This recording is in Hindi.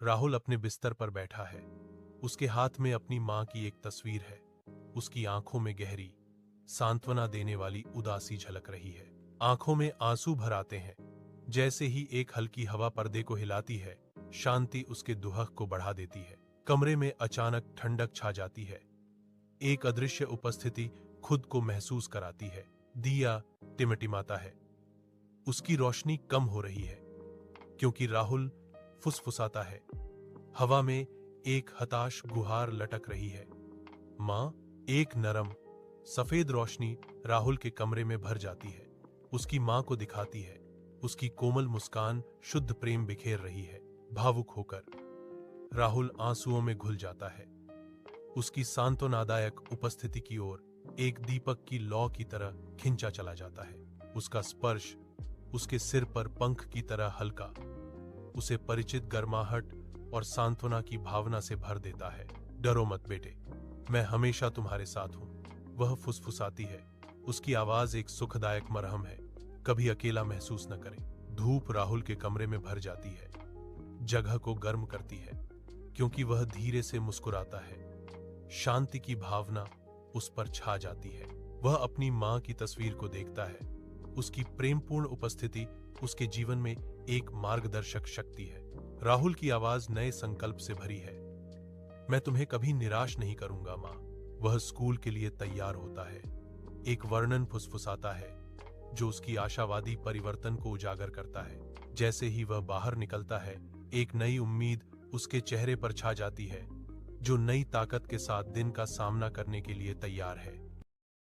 राहुल अपने बिस्तर पर बैठा है। उसके हाथ में अपनी मां की एक तस्वीर है। उसकी आंखों में गहरी, सांत्वना देने वाली उदासी झलक रही है। आंखों में आंसू भर आते हैं। जैसे ही एक हल्की हवा पर्दे को हिलाती है, शांति उसके दुहक को बढ़ा देती है। कमरे में अचानक ठंडक छा जाती है। एक अदृश्य उपस्थिति खुद को महसूस कराती है। दिया टिमटिमाता है। उसकी रोशनी कम हो रही है क्योंकि राहुल फुसफुसाता है। हवा में एक हताश गुहार लटक रही है। मां। एक नरम सफेद रोशनी राहुल के कमरे में भर जाती है। उसकी मां को दिखाती है। उसकी कोमल मुस्कान शुद्ध प्रेम बिखेर रही है। भावुक होकर राहुल आंसुओं में घुल जाता है। उसकी सांत्वनादायक उपस्थिति की ओर एक दीपक की लौ की तरह खिंचा चला जाता है। उसका स्पर्श उसके सिर पर पंख की तरह हल्का, उसे परिचित गर्माहट और सांत्वना की भावना से भर देता है। डरो मत बेटे, मैं हमेशा तुम्हारे साथ हूं, वह फुसफुसाती है। उसकी आवाज एक सुखदायक मरहम है। कभी अकेला महसूस न करें। धूप राहुल के कमरे में भर जाती है, जगह को गर्म करती है क्योंकि वह धीरे से मुस्कुराता है। शांति की भावना उस पर छा जाती है। वह अपनी मां की तस्वीर को देखता है। उसकी प्रेमपूर्ण उपस्थिति उसके जीवन में एक मार्गदर्शक शक्ति है। राहुल की आवाज नए संकल्प से भरी है। मैं तुम्हें कभी निराश नहीं करूंगा मां। वह स्कूल के लिए तैयार होता है। एक वर्णन फुसफुसाता है जो उसकी आशावादी परिवर्तन को उजागर करता है। जैसे ही वह बाहर निकलता है, एक नई उम्मीद उसके चेहरे पर छा जाती है, जो नई ताकत के साथ दिन का सामना करने के लिए तैयार है।